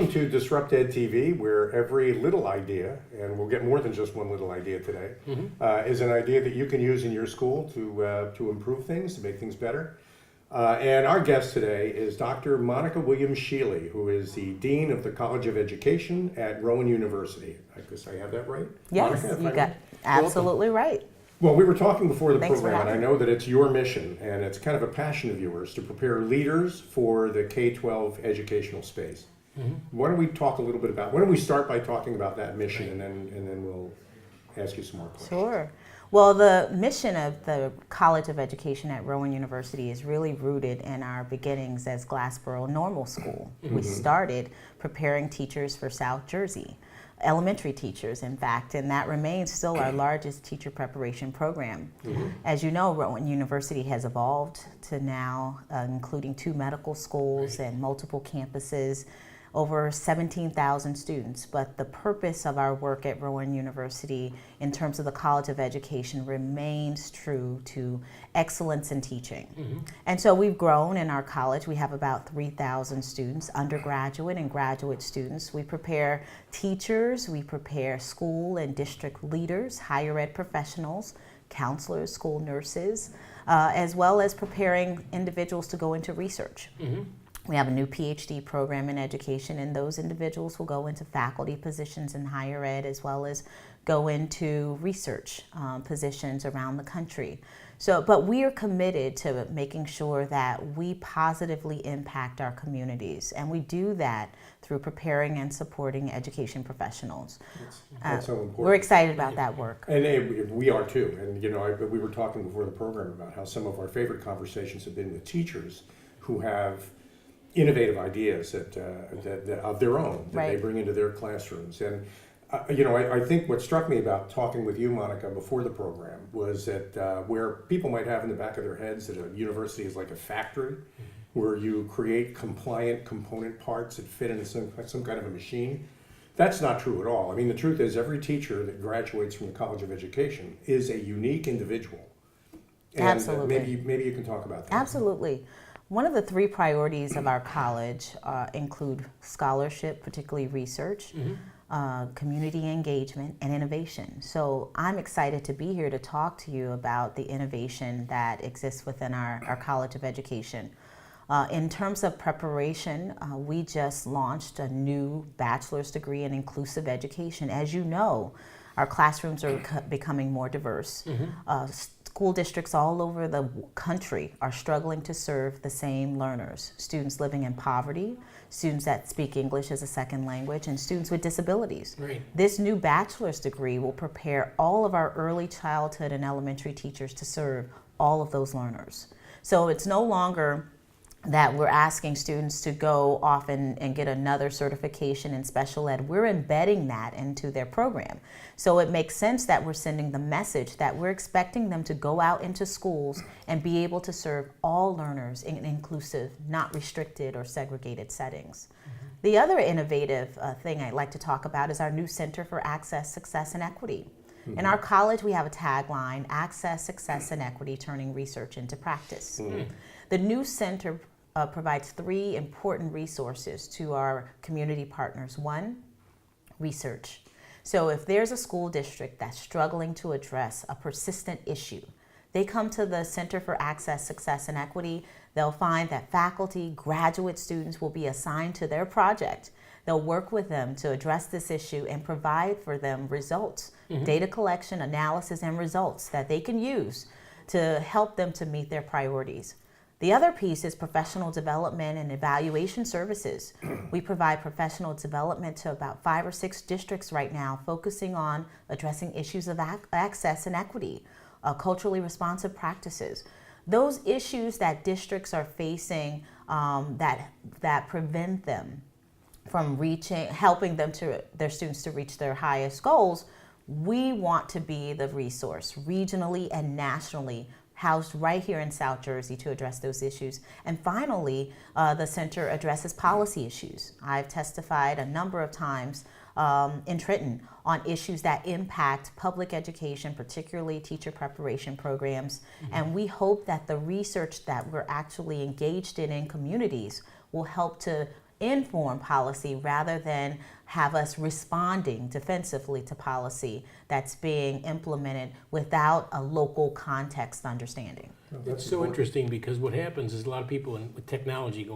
Welcome to DisruptEDtv, where every little idea, and we'll get more than just one little idea today, is an idea that you can use in your school to improve things, to make things better. And our guest today is Dr. Monika Shealey, who is the Dean of the College of Education at Rowan University. I guess I have that right? Yes, Monika, you got absolutely right. Well, we were talking before the Thanks program, and I know that it's your mission, and it's kind of a passion of yours, to prepare leaders for the K-12 educational space. Why don't we talk a little bit about, why don't we start by talking about that mission, and then we'll ask you some more questions. Sure. Well, the mission of the College of Education at Rowan University is really rooted in our beginnings as Glassboro Normal School. We started preparing teachers for South Jersey, elementary teachers, in fact, and that remains still our largest teacher preparation program. As you know, Rowan University has evolved to now including 2 medical schools and multiple campuses, over 17,000 students, but the purpose of our work at Rowan University in terms of the College of Education remains true to excellence in teaching. And so we've grown in our college. We have about 3,000 students, undergraduate and graduate students. We prepare teachers, we prepare school and district leaders, higher ed professionals, counselors, school nurses, as well as preparing individuals to go into research. We have a new PhD program in education, and those individuals will go into faculty positions in higher ed, as well as go into research positions around the country. So, but we are committed to making sure that we positively impact our communities, and we do that through preparing and supporting education professionals. That's so important. We're excited about that work. And we are too. And you know, we were talking before the program about how some of our favorite conversations have been with teachers who have innovative ideas that of their own that they bring into their classrooms. And you know, I think what struck me about talking with you, Monika, before the program was that where people might have in the back of their heads that a university is like a factory where you create compliant component parts that fit into some kind of a machine. That's not true at all. I mean, the truth is every teacher that graduates from the College of Education is a unique individual. And Absolutely. Maybe you can talk about that. Absolutely. One of the 3 priorities of our college include scholarship, particularly research, community engagement, and innovation. So I'm excited to be here to talk to you about the innovation that exists within our College of Education. In terms of preparation, we just launched a new bachelor's degree in inclusive education. As you know, our classrooms are becoming more diverse. School districts all over the country are struggling to serve the same learners, students living in poverty, students that speak English as a second language, and students with disabilities. This new bachelor's degree will prepare all of our early childhood and elementary teachers to serve all of those learners. So it's no longer that we're asking students to go off and get another certification in special ed. We're embedding that into their program. So it makes sense that we're sending the message that we're expecting them to go out into schools and be able to serve all learners in inclusive, not restricted or segregated settings. The other innovative thing I'd like to talk about is our new Center for Access, Success, and Equity. In our college, we have a tagline, Access, Success, and Equity, Turning Research into Practice. The new center provides 3 important resources to our community partners. 1, research. So if there's a school district that's struggling to address a persistent issue, they come to the Center for Access, Success, and Equity. They'll find that faculty, graduate students will be assigned to their project. They'll work with them to address this issue and provide for them results, data collection, analysis, and results that they can use to help them to meet their priorities. The other piece is professional development and evaluation services. We provide professional development to about 5 or 6 districts right now, focusing on addressing issues of access and equity, culturally responsive practices. Those issues that districts are facing that prevent them from helping them their students to reach their highest goals, we want to be the resource regionally and nationally, housed right here in South Jersey to address those issues. And finally, the center addresses policy issues. I've testified a number of times in Trenton on issues that impact public education, particularly teacher preparation programs. And we hope that the research that we're actually engaged in communities will help to inform policy rather than have us responding defensively to policy that's being implemented without a local context understanding. Well, It's so interesting because what happens is a lot of people with technology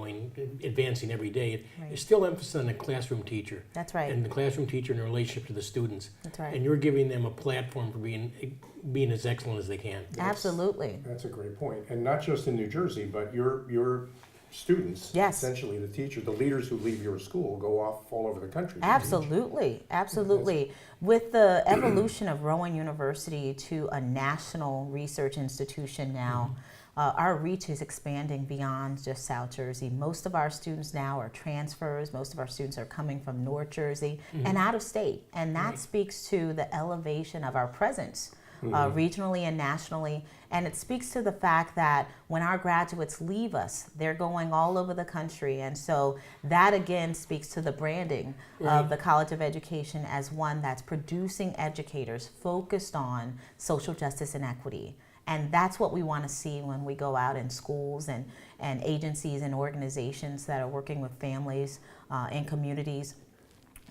advancing every day, there's still emphasis on the classroom teacher. That's right. And the classroom teacher and the relationship to the students. That's right. And you're giving them a platform for being as excellent as they can. Absolutely. That's a great point. And not just in New Jersey, but your students, Yes. essentially the teacher, the leaders who leave your school go off all over the country. Absolutely, absolutely. With the evolution of Rowan University to a national research institution now, our reach is expanding beyond just South Jersey. Most of our students now are transfers. Most of our students are coming from North Jersey and out of state. And that speaks to the elevation of our presence regionally and nationally. And it speaks to the fact that when our graduates leave us, they're going all over the country. And so that again speaks to the branding of the College of Education as one that's producing educators focused on social justice and equity. And that's what we want to see when we go out in schools and agencies and organizations that are working with families and communities.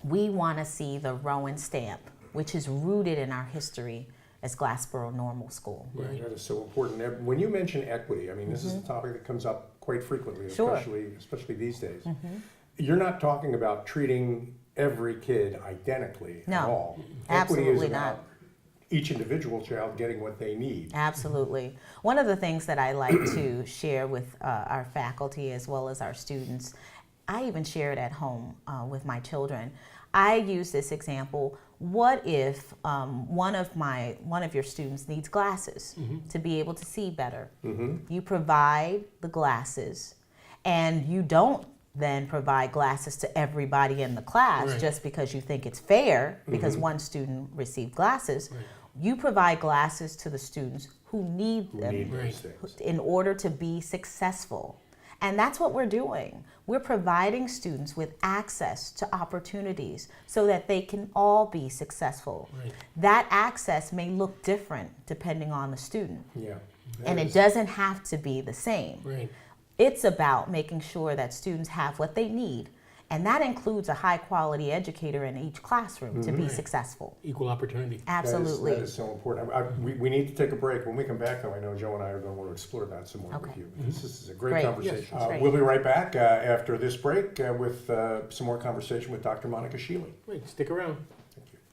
We want to see the Rowan stamp, which is rooted in our history as Glassboro Normal School. Right, that is so important. When you mention equity, I mean, this is a topic that comes up quite frequently, Sure. especially these days. You're not talking about treating every kid identically at all. Equity is absolutely about not. each individual child getting what they need. Absolutely. One of the things that I like to share with our faculty as well as our students, I even share it at home with my children. I use this example. What if one of your students needs glasses to be able to see better? You provide the glasses, and you don't then provide glasses to everybody in the class just because you think it's fair because one student received glasses. You provide glasses to the students who need them in order to be successful. And that's what we're doing. We're providing students with access to opportunities so that they can all be successful. That access may look different depending on the student. Yeah. And it doesn't have to be the same. It's about making sure that students have what they need. And that includes a high quality educator in each classroom to be successful. Equal opportunity. Absolutely. That is so important. We need to take a break. When we come back, though, I know Joe and I are going to want to explore that some more with you. This is a great conversation. Yes, great. We'll be right back after this break with some more conversation with Dr. Monika Shealey. Great. Stick around.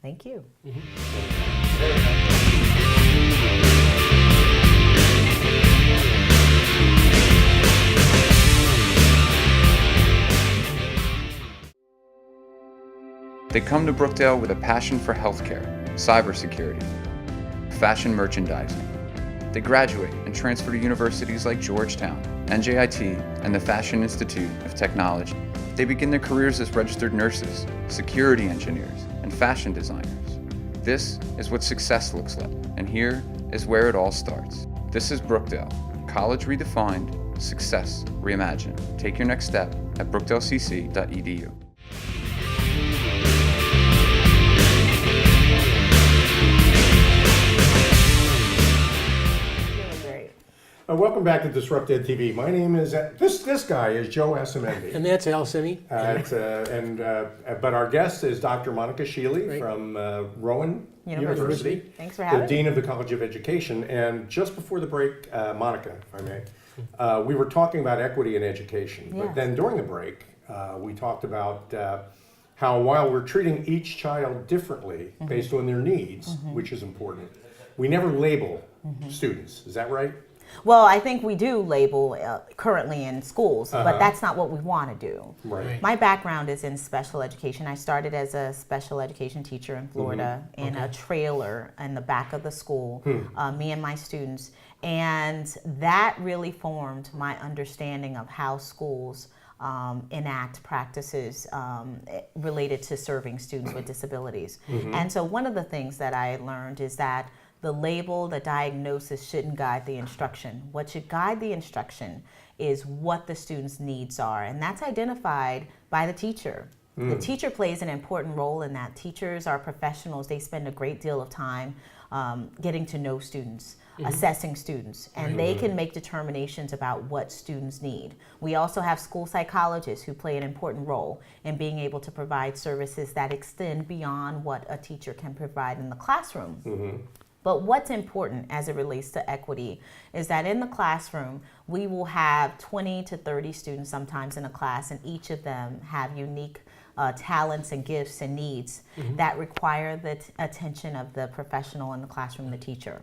Thank you. They come to Brookdale with a passion for healthcare, cybersecurity, fashion merchandising. They graduate and transfer to universities like Georgetown, NJIT, and the Fashion Institute of Technology. They begin their careers as registered nurses, security engineers, and fashion designers. This is what success looks like, and here is where it all starts. This is Brookdale, college redefined, success reimagined. Take your next step at brookdalecc.edu. Welcome back to DisruptEDtv. My name is this guy is Joe Asamendi. And that's Al Simi. But our guest is Dr. Monika Shealey from Rowan University. Thanks for having me. The Dean of the College of Education. And just before the break, Monika, if I may, we were talking about equity in education. But then during the break, we talked about how while we're treating each child differently based on their needs, which is important, we never label students. Is that right? Well, I think we do label currently in schools, but that's not what we want to do. Right. My background is in special education. I started as a special education teacher in Florida in a trailer in the back of the school, me and my students. And that really formed my understanding of how schools enact practices related to serving students with disabilities. And so one of the things that I learned is that the label, the diagnosis shouldn't guide the instruction. What should guide the instruction is what the student's needs are, and that's identified by the teacher. The teacher plays an important role in that. Teachers are professionals. They spend a great deal of time getting to know students, assessing students, and they can make determinations about what students need. We also have school psychologists who play an important role in being able to provide services that extend beyond what a teacher can provide in the classroom. But what's important as it relates to equity is that in the classroom, we will have 20 to 30 students sometimes in a class, and each of them have unique talents and gifts and needs that require the attention of the professional in the classroom, the teacher.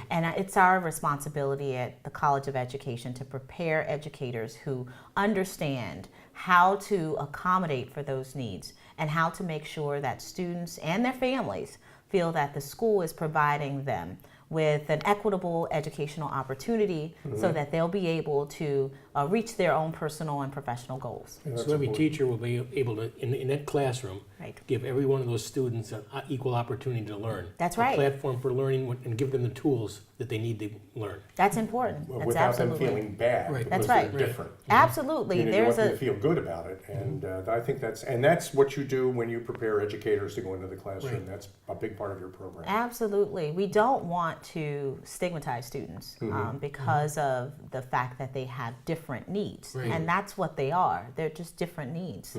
And it's our responsibility at the College of Education to prepare educators who understand how to accommodate for those needs and how to make sure that students and their families feel that the school is providing them with an equitable educational opportunity so that they'll be able to reach their own personal and professional goals. So every teacher will be able to, in that classroom, Right. give every one of those students an equal opportunity to learn. That's right. A platform for learning and give them the tools that they need to learn. That's important. That's Without absolutely. them feeling bad. Right. Because That's right. they're different. Absolutely. You There's want them a to feel good about it, and I think that's what you do when you prepare educators to go into the classroom. Right. That's a big part of your program. Absolutely. We don't want to stigmatize students because of the fact that they have different needs. Right. And that's what they are. They're just different needs.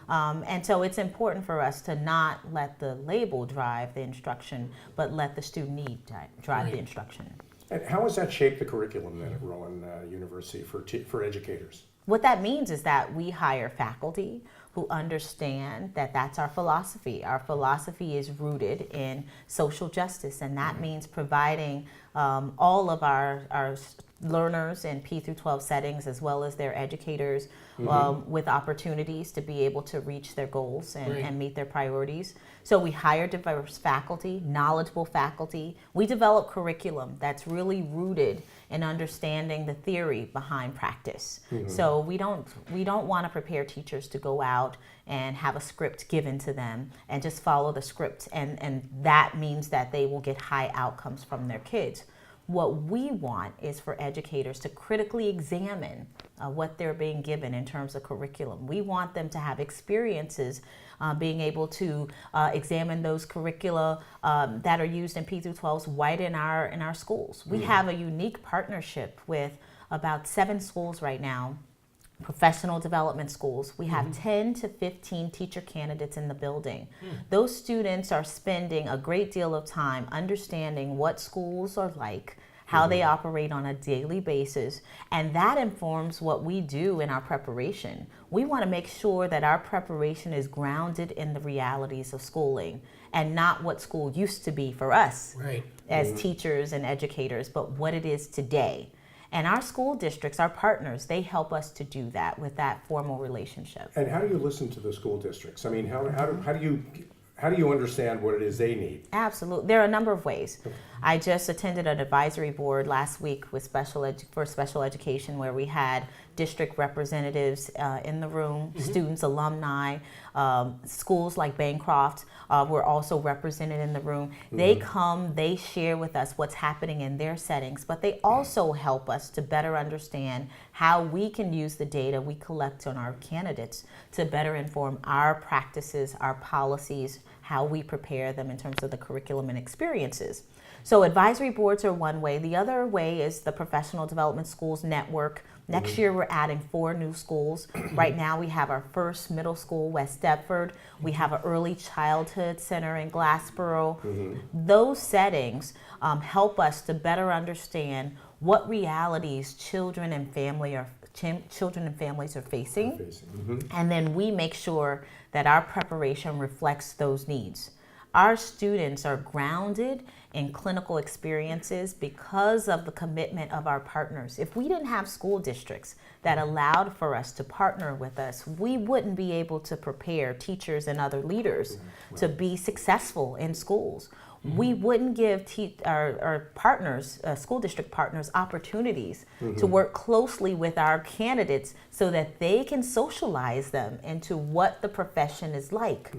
And so it's important for us to not let the label drive the instruction, but let the student need drive the instruction. And how has that shaped the curriculum then at Rowan University for educators? What that means is that we hire faculty who understand that that's our philosophy. Our philosophy is rooted in social justice, and that means providing all of our learners in P through 12 settings, as well as their educators, with opportunities to be able to reach their goals and meet their priorities. So we hire diverse faculty, knowledgeable faculty. We develop curriculum that's really rooted in understanding the theory behind practice. So we don't want to prepare teachers to go out and have a script given to them and just follow the script, and that means that they will get high outcomes from their kids. What we want is for educators to critically examine what they're being given in terms of curriculum. We want them to have experiences being able to examine those curricula that are used in P through 12s right in our schools. We have a unique partnership with about 7 schools right now, professional development schools. We have 10 to 15 teacher candidates in the building. Those students are spending a great deal of time understanding what schools are like, how they operate on a daily basis, and that informs what we do in our preparation. We want to make sure that our preparation is grounded in the realities of schooling and not what school used to be for us as teachers and educators, but what it is today. And our school districts, our partners, they help us to do that with that formal relationship. And how do you listen to the school districts? I mean, how do you understand what it is they need? Absolutely. There are a number of ways. I just attended an advisory board last week with special education, where we had district representatives in the room, students, alumni, schools like Bancroft were also represented in the room. They come, they share with us what's happening in their settings, but they also help us to better understand how we can use the data we collect on our candidates to better inform our practices, our policies, how we prepare them in terms of the curriculum and experiences. So advisory boards are one way. The other way is the Professional Development Schools Network. Next year, we're adding 4 new schools. Right now, we have our first middle school, West Deptford. We have an early childhood center in Glassboro. Those settings help us to better understand what realities children and families are facing. And then we make sure that our preparation reflects those needs. Our students are grounded in clinical experiences because of the commitment of our partners. If we didn't have school districts that allowed for us to partner with us, we wouldn't be able to prepare teachers and other leaders to be successful in schools. We wouldn't give our partners, school district partners, opportunities to work closely with our candidates so that they can socialize them into what the profession is like.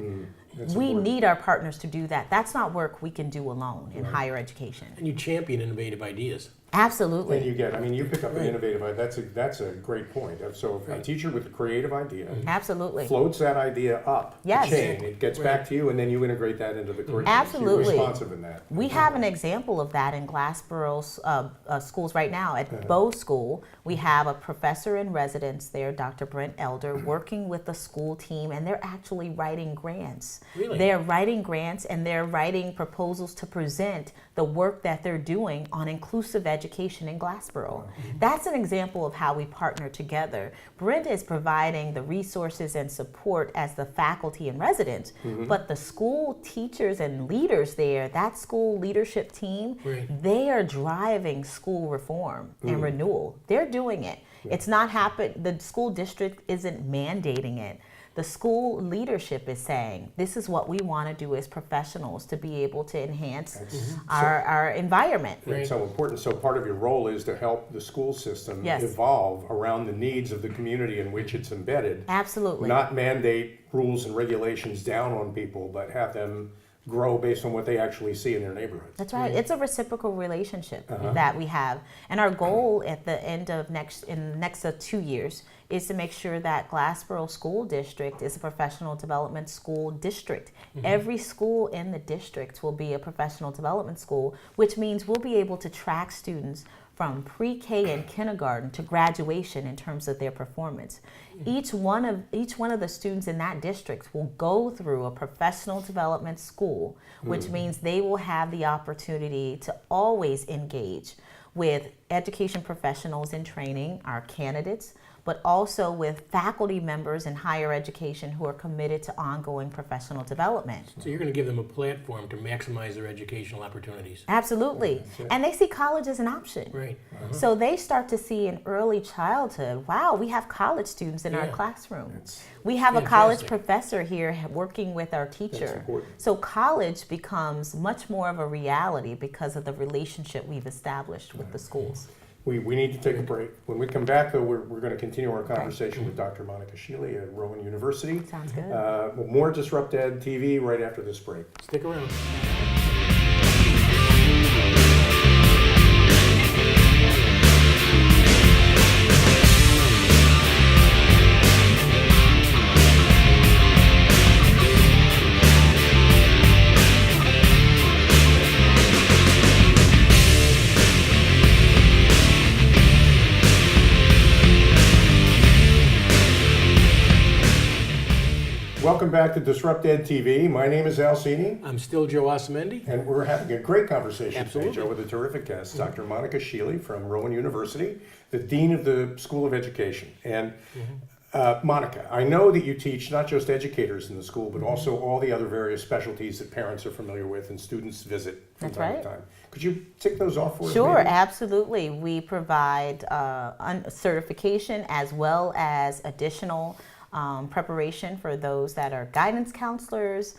We need our partners to do that. That's not work we can do alone in higher education. And you champion innovative ideas. Absolutely. And you get, I mean, you pick up an innovative idea. That's a great point. So if a teacher with a creative idea Absolutely. floats that idea up Yes. the chain, it gets back to you, and then you integrate that into the curriculum. Absolutely. So you're responsive in that. We have an example of that in Glassboro's schools right now. At Bow School, we have a professor in residence there, Dr. Brent Elder, working with the school team, and they're actually writing grants. Really? They're writing grants, and they're writing proposals to present the work that they're doing on inclusive education in Glassboro. That's an example of how we partner together. Brent is providing the resources and support as the faculty and residents, but the school teachers and leaders there, that school leadership team, they are driving school reform and renewal. They're doing it. It's not the school district isn't mandating it. The school leadership is saying, this is what we want to do as professionals to be able to enhance our environment. It's so important. So part of your role is to help the school system Yes. evolve around the needs of the community in which it's embedded. Absolutely. Not mandate rules and regulations down on people, but have them grow based on what they actually see in their neighborhoods. That's right. It's a reciprocal relationship that we have. And our goal at the end of in the next 2 years is to make sure that Glassboro School District is a professional development school district. Every school in the district will be a professional development school, which means we'll be able to track students from pre-K and kindergarten to graduation in terms of their performance. Each one of the students in that district will go through a professional development school, which means they will have the opportunity to always engage with education professionals in training, our candidates, but also with faculty members in higher education who are committed to ongoing professional development. So you're going to give them a platform to maximize their educational opportunities. Absolutely. And they see college as an option. Right. So they start to see in early childhood, wow, we have college students in our Yeah. classroom. We have a fantastic. college professor here working with our teacher. important. So college becomes much more of a reality because of the relationship we've established with the schools. We need to take a break. When we come back, though, we're going to continue our conversation with Dr. Monika Shealey at Rowan University. Sounds good. More DisruptEDtv right after this break. Stick around. Welcome back to DisruptEDtv. My name is Al Cini, I'm still Joe Osamendi. and we're having a great conversation Absolutely. today, Joe, with a terrific guest, Dr. Monika Shealey from Rowan University, the Dean of the School of Education. And Monika, I know that you teach not just educators in the school, but also all the other various specialties that parents are familiar with and students visit from That's time right. to time. Could you tick those off for us? Sure, maybe? absolutely. We provide certification as well as additional preparation for those that are guidance counselors,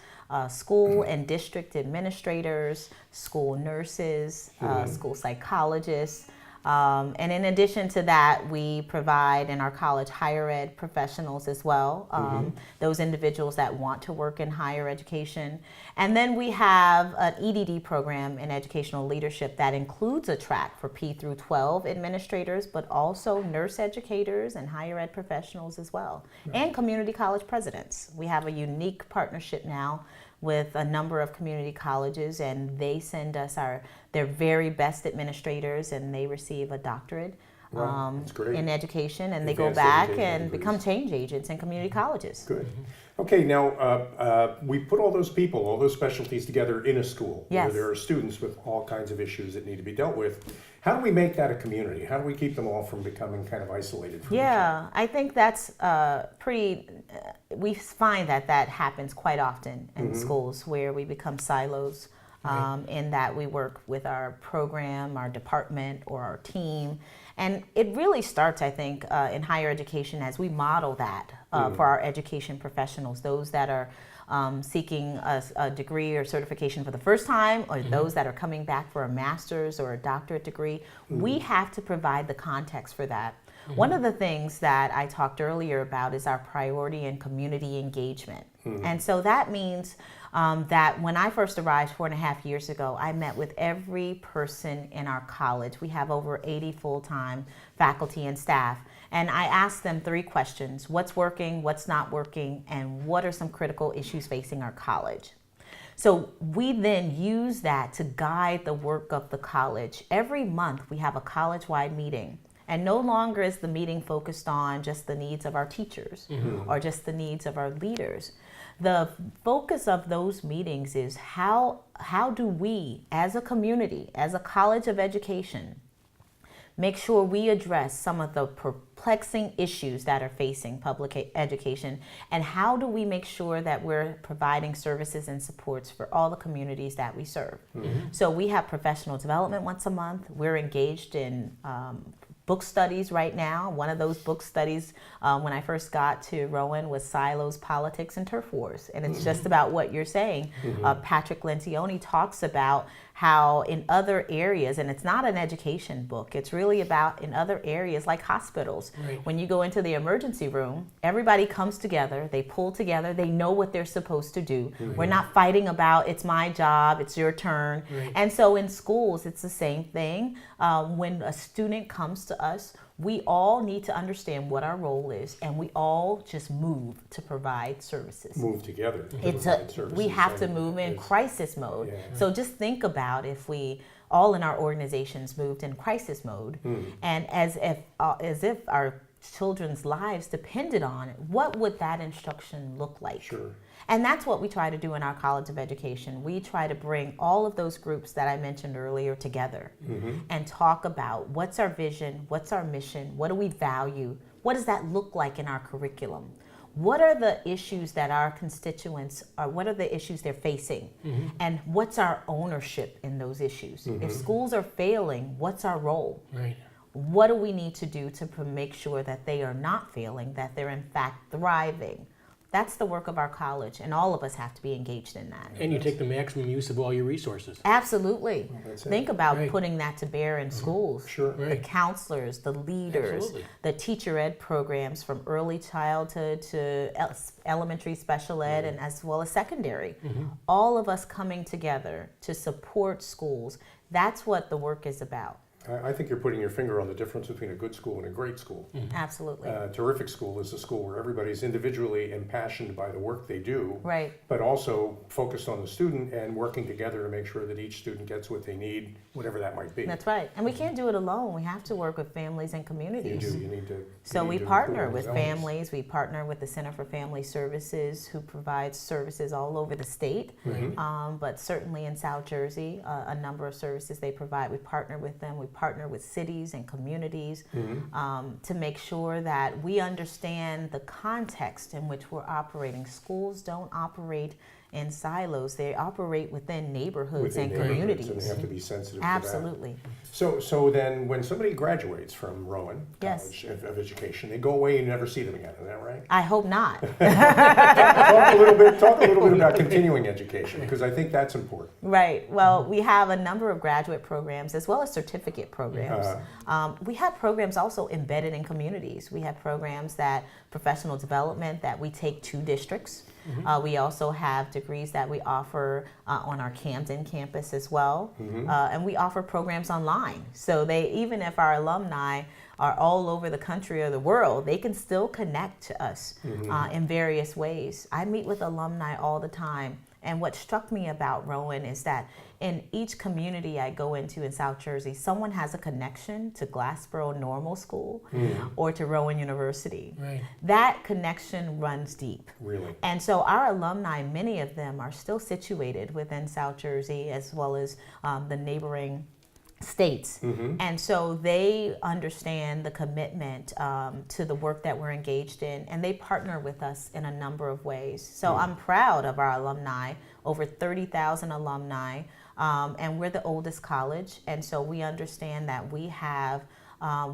school and district administrators, school nurses, school psychologists. And in addition to that, we provide in our college higher ed professionals as well, those individuals that want to work in higher education. And then we have an EDD program in educational leadership that includes a track for P through 12 administrators, but also nurse educators and higher ed professionals as well, and community college presidents. We have a unique partnership now with a number of community colleges, and they send us their very best administrators, and they receive a doctorate Wow, that's great. in education, and they go Advanced back education and degrees. become change agents in community colleges. Good. Okay, now we put all those people, all those specialties together in a school Yes. where there are students with all kinds of issues that need to be dealt with. How do we make that a community? How do we keep them all from becoming kind of isolated from each other? Yeah, I think that's we find that happens quite often in schools where we become silos in that we work with our program, our department, or our team. And it really starts, I think, in higher education as we model that for our education professionals, those that are seeking a degree or certification for the first time, or those that are coming back for a master's or a doctorate degree. We have to provide the context for that. One of the things that I talked earlier about is our priority in community engagement. And so that means that when I first arrived 4.5 years ago, I met with every person in our college. We have over 80 full-time faculty and staff. And I asked them 3 questions: what's working, what's not working, and what are some critical issues facing our college? So we then use that to guide the work of the college. Every month we have a college-wide meeting. And no longer is the meeting focused on just the needs of our teachers or just the needs of our leaders. The focus of those meetings is how do we, as a community, as a college of education, make sure we address some of the perplexing issues that are facing public education, and how do we make sure that we're providing services and supports for all the communities that we serve. So we have professional development once a month. We're engaged in book studies right now. One of those book studies when I first got to Rowan was Silos, Politics, and Turf Wars. And it's just about what you're saying. Patrick Lencioni talks about how in other areas, and it's not an education book, it's really about in other areas like hospitals. When you go into the emergency room, everybody comes together, they pull together, they know what they're supposed to do. We're not fighting about it's my job, it's your turn. And so in schools, it's the same thing. When a student comes to us, we all need to understand what our role is, and we all just move to provide services. Move together. We have to move in crisis mode. So just think about if we all in our organizations moved in crisis mode, and as if our children's lives depended on it, what would that instruction look like? Sure. And that's what we try to do in our College of Education. We try to bring all of those groups that I mentioned earlier together and talk about what's our vision, what's our mission, what do we value, what does that look like in our curriculum? What are the issues that our constituents are, what are the issues they're facing? And what's our ownership in those issues? If schools are failing, what's our role? What do we need to do to make sure that they are not failing, that they're in fact thriving? That's the work of our college, and all of us have to be engaged in that. And you take the maximum use of all your resources. Absolutely. That's it. Think about putting that to bear in schools. Sure. The counselors, the leaders, Absolutely. the teacher ed programs from early childhood to elementary special ed and as well as secondary. All of us coming together to support schools. That's what the work is about. I think you're putting your finger on the difference between a good school and a great school. Absolutely. A terrific school is a school where everybody's individually impassioned by the work they do, Right. but also focused on the student and working together to make sure that each student gets what they need, whatever that might be. That's right. And we can't do it alone. We have to work with families and You communities. do. You need to. So you we need to partner improve with those elements. families, we partner with the Center for Family Services, who provides services all over the state, but certainly in South Jersey, a number of services they provide. We partner with them, we partner with cities and communities to make sure that we understand the context in which we're operating. Schools don't operate in silos, they operate within neighborhoods Within and neighborhoods, communities. and they have to be sensitive to Absolutely. that. So then when somebody graduates from Rowan Yes. College of Education, they go away and you never see them again, is that right? I hope not. Talk a little bit about continuing education, because I think that's important. Right. Well, we have a number of graduate programs as well as certificate programs. We have programs also embedded in communities. We have programs that professional development that we take to districts. We also have degrees that we offer on our Camden campus as well. And we offer programs online. So they, even if our alumni are all over the country or the world, they can still connect to us in various ways. I meet with alumni all the time. And what struck me about Rowan is that in each community I go into in South Jersey, someone has a connection to Glassboro Normal School or to Rowan University. Right. That connection runs deep. Really. And so our alumni, many of them are still situated within South Jersey as well as the neighboring states. And so they understand the commitment to the work that we're engaged in, and they partner with us in a number of ways. So I'm proud of our alumni, over 30,000 alumni, and we're the oldest college, and so we understand that we have,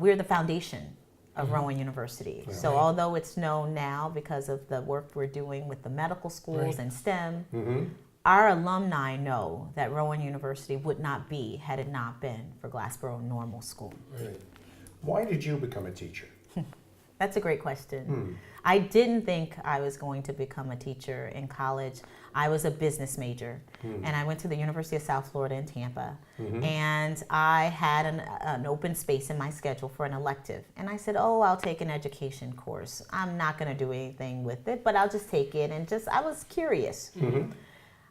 we're the foundation of Rowan University. So although it's known now because of the work we're doing with the medical schools and STEM, our alumni know that Rowan University would not be had it not been for Glassboro Normal School. Right. Why did you become a teacher? That's a great question. I didn't think I was going to become a teacher in college. I was a business major, and I went to the University of South Florida in Tampa, and I had an open space in my schedule for an elective. And I said, oh, I'll take an education course. I'm not going to do anything with it, but I'll just take it. And I was curious.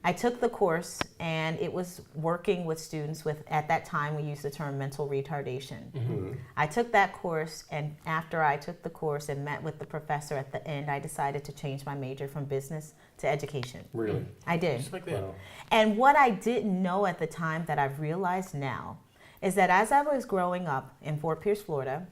I took the course, and it was working with students with, at that time, we used the term mental retardation. I took that course, and after I took the course and met with the professor at the end, I decided to change my major from business to education. Really? I did. Just like that. Wow. And what I didn't know at the time that I've realized now is that as I was growing up in Fort Pierce, Florida,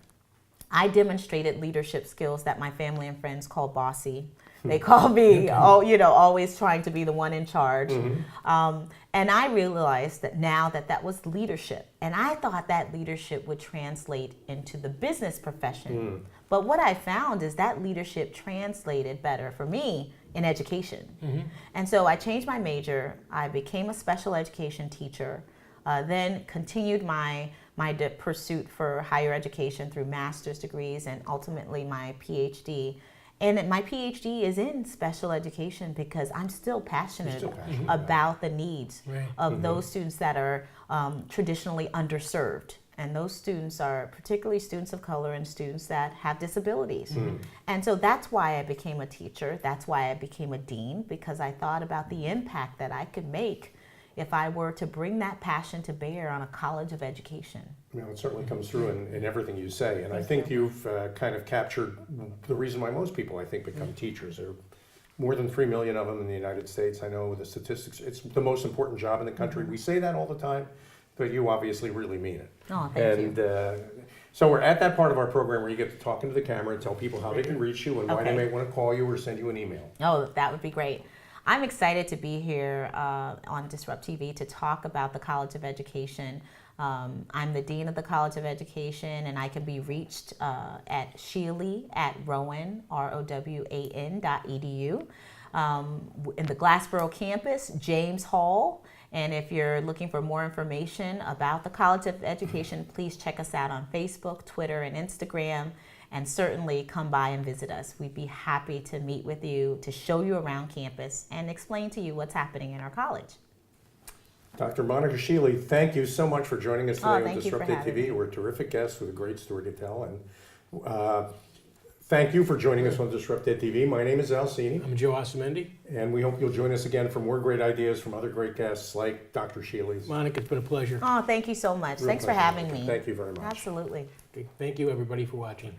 I demonstrated leadership skills that my family and friends call bossy. They call me, always trying to be the one in charge. And I realized that now that was leadership. And I thought that leadership would translate into the business profession. But what I found is that leadership translated better for me in education. And so I changed my major. I became a special education teacher, then continued my pursuit for higher education through master's degrees and ultimately my PhD. And my PhD is in special education because I'm still passionate about the needs of those students that are traditionally underserved. And those students are particularly students of color and students that have disabilities. And so that's why I became a teacher. That's why I became a dean, because I thought about the impact that I could make if I were to bring that passion to bear on a college of education. It certainly comes through in everything you say, and I think you've kind of captured the reason why most people, I think, become teachers. There are more than 3 million of them in the United States. I know the statistics, it's the most important job in the country. We say that all the time, but you obviously really mean it. Oh, thank you. So we're at that part of our program where you get to talk into the camera and tell people how they can reach you and why they Okay. may want to call you or send you an email. Oh, that would be great. I'm excited to be here on Disrupt TV to talk about the College of Education. I'm the Dean of the College of Education, and I can be reached at Shealey at Rowan, ROWAN.edu. In the Glassboro campus, James Hall. And if you're looking for more information about the College of Education, please check us out on Facebook, Twitter, and Instagram. And certainly come by and visit us. We'd be happy to meet with you, to show you around campus, and explain to you what's happening in our college. Dr. Monika Shealey, thank you so much for joining us today on thank you for having DisruptEDtv. me. We're terrific guests with a great story to tell. And thank you for joining us on DisruptEDtv. My name is Al Cini, I'm Joe Osamendi. and we hope you'll join us again for more great ideas from other great guests like Dr. Shealey's. Monica, it's been a pleasure. Oh, thank you so much. Real Thanks for pleasure, having Monica. me. Thank you very much. Absolutely. Thank you, everybody, for watching.